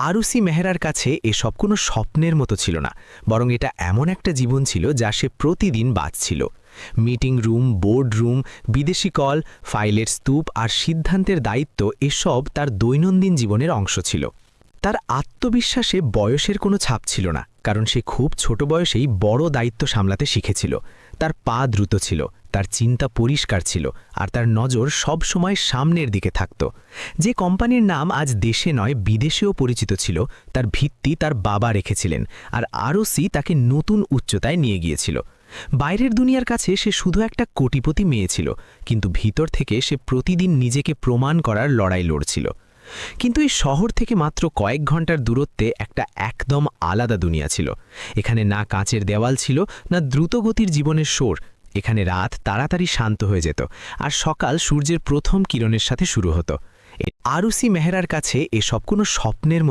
আরুষি মেহরার কাছে এসব কোনো স্বপ্নের মতো ছিল না, বরং এটা এমন একটা জীবন ছিল যা সে প্রতিদিন বাঁচছিল। মিটিং রুম, বোর্ড রুম, বিদেশি কল, ফাইলের স্তূপ আর সিদ্ধান্তের দায়িত্ব এসব তার দৈনন্দিন জীবনের অংশ ছিল। তার আত্মবিশ্বাসে বয়সের কোনো ছাপ ছিল না, কারণ সে খুব ছোট বয়সেই বড় দায়িত্ব সামলাতে শিখেছিল। তার পা দ্রুত ছিল, তার চিন্তা পরিষ্কার ছিল, আর তার নজর সব সময় সামনের দিকে থাকত। যে কোম্পানির নাম আজ দেশে নয় বিদেশেও পরিচিত ছিল, তার ভিত্তি তার বাবা রেখেছিলেন, আর আরুষি তাকে নতুন উচ্চতায় নিয়ে গিয়েছিল। বাইরের দুনিয়ার কাছে সে শুধু একটা কোটিপতি মেয়ে ছিল, কিন্তু ভিতর থেকে সে প্রতিদিন নিজেকে প্রমাণ করার লড়াই লড়ছিল। কিন্তু এই শহর থেকে মাত্র কয়েক ঘন্টার দূরত্বে একটা একদম আলাদা দুনিয়া ছিল। এখানে না কাঁচের দেওয়াল ছিল, না দ্রুতগতির জীবনের শোর। এখানে রাত তাড়াতাড়ি শান্ত হয়ে যেত, আর সকাল সূর্যের প্রথম কিরণের সাথে শুরু হতো। আরুষি মেহরার কাছে এসব কোনো স্বপ্নের মতো